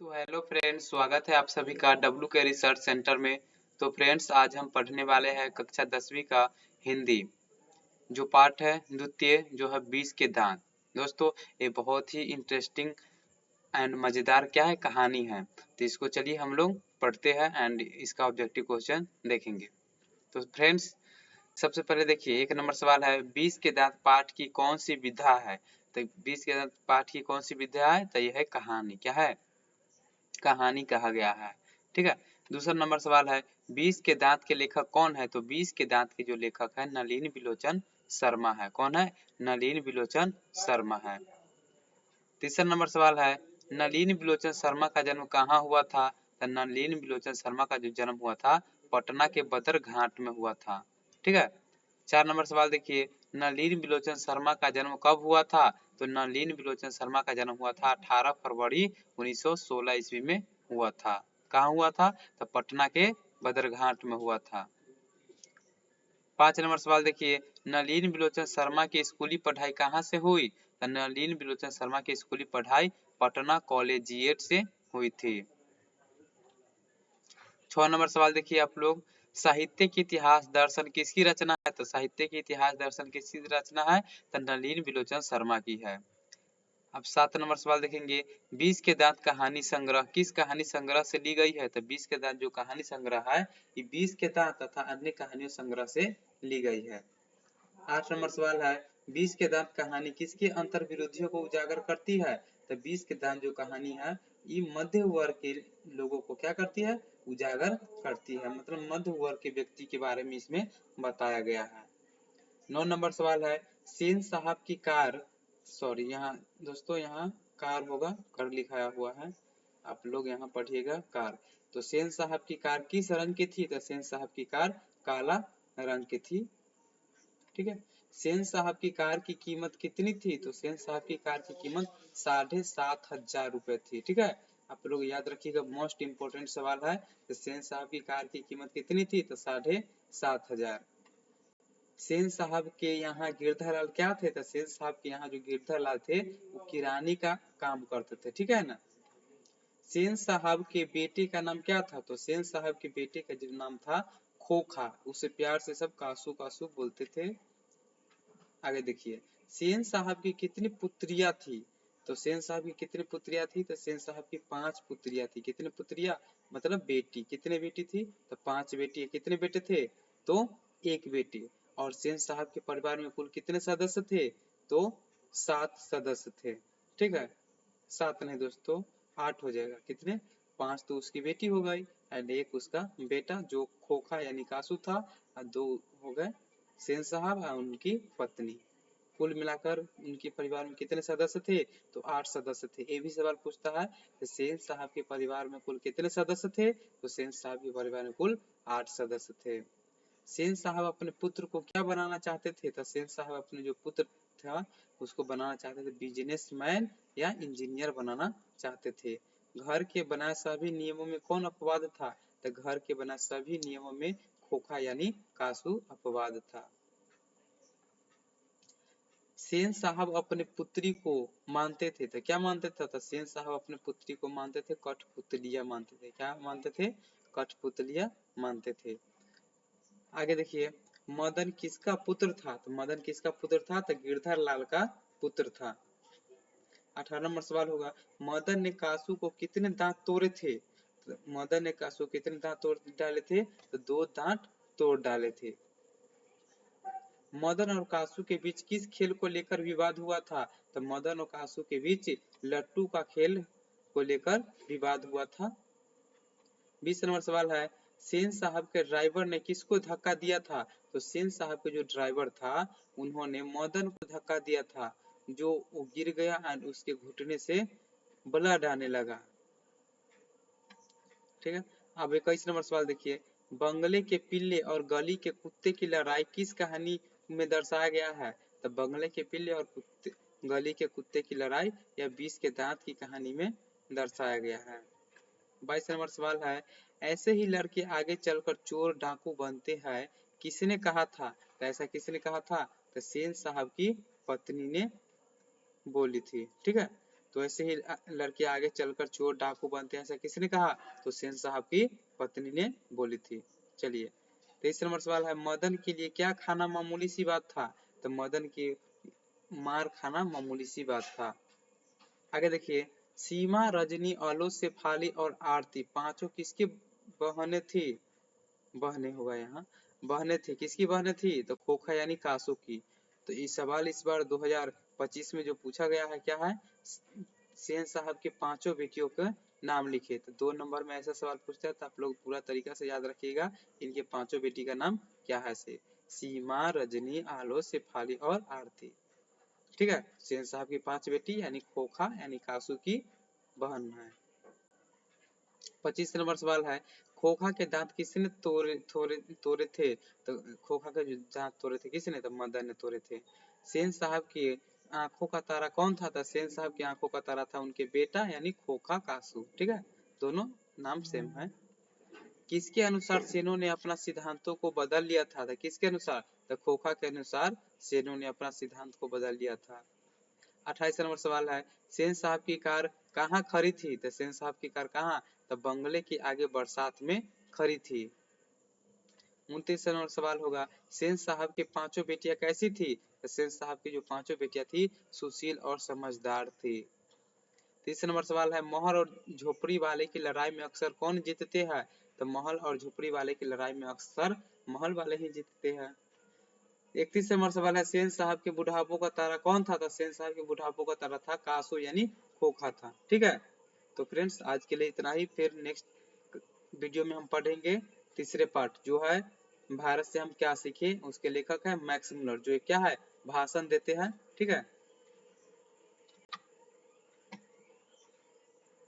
तो hello friends, स्वागत है आप सभी का डब्ल्यू के रिसर्च सेंटर में। तो फ्रेंड्स, आज हम पढ़ने वाले हैं कक्षा 10वीं का हिंदी, जो पाठ है द्वितीय, जो है 20 के दांत। दोस्तों, ये बहुत ही इंटरेस्टिंग एंड मज़ेदार क्या है, कहानी है। तो इसको चलिए हम लोग पढ़ते हैं एंड इसका ऑब्जेक्टिव क्वेश्चन देखेंगे। तो फ्रेंड्स, सबसे पहले देखिए, 1 नंबर सवाल है, 20 के दांत पाठ की कौन सी विधा है। तो 20 के दांत पाठ की कौन सी विधा है, तो यह है कहानी। क्या है? कहानी कहा गया है। ठीक है। दूसरा नंबर सवाल है, 20 के दांत के लेखक कौन है। तो 20 के दांत के जो लेखक है नलिनी बिलोचन शर्मा है। कौन है? नलिनी बिलोचन शर्मा है। तीसरा नंबर सवाल है, नलिनी बिलोचन शर्मा का जन्म कहाँ हुआ था। तो नलिनी बिलोचन शर्मा का जो जन्म हुआ था पटना के बदर घाट में हुआ था। ठीक है। 4 नंबर सवाल देखिए, नलिनी बिलोचन शर्मा का जन्म कब हुआ था। तो नलिनी बिलोचन शर्मा का जन्म हुआ था 18 फरवरी 1916 ईस्वी में हुआ था। कहाँ हुआ था? तो पटना के बदरघाट में हुआ था। 5 नंबर सवाल देखिए, नलिनी बिलोचन शर्मा की स्कूली पढ़ाई कहाँ से हुई। तो नलिनी बिलोचन शर्मा की स्कूली पढ़ाई पटना कॉलेजिएट से हुई थी। 6 नंबर सवाल देखिए आप लोग, साहित्य के इतिहास दर्शन किसकी रचना है। तो साहित्य के इतिहास दर्शन किसकी रचना है। तो नलिनी बिलोचन शर्मा की है। अब 7 नंबर सवाल देखेंगे, 20 के दांत कहानी संग्रह किस कहानी संग्रह से ली गई है। तो 20 के दांत जो कहानी संग्रह है, ये 20 के दांत तथा अन्य कहानियों संग्रह से ली गई है। 8 नंबर सवाल है, 20 के दांत कहानी किसके अंतर विरोधियों को उजागर करती है। तो 20 के दांत जो कहानी है, ये मध्य वर्ग के लोगों को क्या करती है, उजागर करती है। मतलब मध्य वर्ग के व्यक्ति के बारे में इसमें बताया गया है। 9 नंबर सवाल है, सेन साहब की कार, सॉरी यहाँ दोस्तों, यहाँ कार होगा, कर लिखाया हुआ है, आप लोग यहाँ पढ़िएगा कार। तो सेन साहब की कार किस रंग की थी। तो सेन साहब की कार काला रंग की थी। ठीक है। सेन साहब की कार की कीमत कितनी थी। तो सेन साहब की कार की कीमत 7,500 रुपए थी। ठीक है। आप लोग याद रखिएगा, मोस्ट इंपोर्टेंट सवाल है। तो सेन साहब की कार की कीमत कितनी थी। तो 7,500। सेन साहब के यहाँ गिरधरलाल क्या थे। तो सेन साहब के यहाँ जो गिरधरलाल थे, वो किरानी का काम करते थे। ठीक है ना। सेन साहब के बेटे का नाम क्या था। तो सेन साहब के बेटे का जो नाम था खोखा, उसे प्यार से सब कासू कासू बोलते थे। आगे देखिए, सेन साहब की कितनी पुत्रियां थी। तो सेन साहब की कितनी पुत्रियां थी। तो सेन साहब की 5 पुत्रियां थी। कितनी पुत्रियां मतलब बेटी, कितने बेटी थी। तो 5 बेटी। कितने बेटे थे। तो 1 बेटी। और सेन साहब के परिवार में कुल कितने सदस्य थे। तो 7 सदस्य थे। ठीक है। 7 नहीं दोस्तों, 8 हो जाएगा। कितने, 5 तो उसकी बेटी हो गई एंड 1 उसका बेटा जो खोखा यानी कासू था, और 2 हो गए सेन साहब और उनकी पत्नी। कुल मिलाकर उनके परिवार में कितने सदस्य थे। तो 8 सदस्य थे। ये भी सवाल पूछता है कि सेन साहब के परिवार में कुल कितने सदस्य थे। तो सेन साहब के परिवार में कुल 8 सदस्य थे। सेन साहब अपने पुत्र को क्या बनाना चाहते थे। तो सेन साहब अपने जो पुत्र था उसको बनाना चाहते थे बिजनेसमैन या इंजीनियर बनाना चाहते थे। घर के बनाए सभी नियमों में कौन अपवाद था। तो घर के बनाए सभी नियमों में खोखा यानी कासू अपवाद था। सेन साहब अपने पुत्री को मानते थे। तो क्या मानते थे। तो सेन साहब अपने पुत्री को मानते थे कठपुतलिया मानते थे। क्या मानते थे, कठपुतलिया मानते थे। आगे देखिए, मदन किसका पुत्र था। तो मदन किसका पुत्र था। तो गिरधर लाल का पुत्र था। 18 नंबर सवाल होगा, मदन ने कासू को कितने दांत तोड़े थे। तो मदन ने कासू कितने दांत तोड़ डाले थे। तो 2 दांत तोड़ डाले थे। मदन और कासू के बीच किस खेल को लेकर विवाद हुआ था। तो मदन और कासू के बीच लट्टू का खेल को लेकर विवाद हुआ था। 20 नंबर सवाल है, सेन साहब के ड्राइवर ने किसको धक्का दिया था। तो सेन साहब के जो ड्राइवर था, उन्होंने मदन को धक्का दिया था, जो वो गिर गया और उसके घुटने से ब्लड आने लगा। ठीक है। अब 21 नंबर सवाल देखिए, बंगले के पिल्ले और गली के कुत्ते की लड़ाई किस कहानी में दर्शाया गया है। तो बंगले के पिल्ले और गली के कुत्ते की लड़ाई या 20 के दांत की कहानी में दर्शाया गया है। 22 नंबर सवाल है, ऐसे ही लड़के आगे चलकर चोर डाकू बनते हैं, किसने कहा था। तो ऐसा किसने कहा था। तो सेन साहब की पत्नी ने बोली थी। ठीक है। तो ऐसे ही लड़के आगे चलकर चोर डाकू बनते हैं, ऐसा किसने कहा? तो सेन साहब की पत्नी ने बोली थी। चलिए 23 नंबर सवाल है, मदन के लिए क्या खाना मामूली सी बात था? तो मदन की मार खाना मामूली सी बात था। आगे देखिए, सीमा, रजनी, आलो, शेफाली और आरती पांचों किसकी बहनें थी? बहनें होगा यहाँ, बहनें थी। किसकी बहनें थी? तो खोखा यानी कासू की। तो ये सवाल इस बार 2025 में जो पूछा गया है क्या है? सेन साहब के पांचों बेटियों का नाम लिखे। तो 2 नंबर में ऐसा सवाल पूछता है तो आप लोग पूरा तरीका से याद रखिएगा, इनके पांचों बेटी का नाम क्या है? से सीमा, रजनी, आलो, शेफाली और आरती। ठीक है, सेन साहब की 5 बेटी यानी खोखा यानी कासू की बहन है। 25 नंबर सवाल है, खोखा के दांत किसने तोड़े थे? तो खोखा के जो दांत तोड़े थे किसने? तो मदन ने तोड़े थे। सेन साहब की आंखों का तारा कौन था? तो सेन साहब की आंखों का तारा था उनके बेटा यानी खोखा कासू। ठीक है, दोनों नाम सेम है। किसके अनुसार सेनों ने अपना सिद्धांतों को बदल लिया था? तो किसके अनुसार? तो खोखा के अनुसार सेनों ने अपना सिद्धांत को बदल लिया था। 28 नंबर सवाल है, सेन साहब की कार कहाँ खड़ी थी? तो सेन साहब की कार कहाँ? तो बंगले के आगे बरसात में खड़ी थी। 29 नंबर सवाल होगा, सेन साहब की पांचों बेटियां कैसी थी? तो सेन साहब की जो पांचों बेटियां थी सुशील और समझदार थी। 30 नंबर सवाल है, महल और झोपड़ी वाले की लड़ाई में अक्सर कौन जीतते हैं? तो महल और झोपड़ी वाले की लड़ाई में अक्सर महल वाले ही जीतते हैं। 31 नंबर सवाल है, सेन साहब के बुढ़ापो का तारा कौन था? तो सेन साहब के बुढ़ापो का तारा था कासू यानी खोखा था। ठीक है, तो फ्रेंड्स आज के लिए इतना ही। फिर नेक्स्ट वीडियो में हम पढ़ेंगे तीसरे पार्ट जो है भारत से हम क्या सीखे। उसके लेखक है मैक्स मुलर, जो क्या है भाषण देते हैं। ठीक है।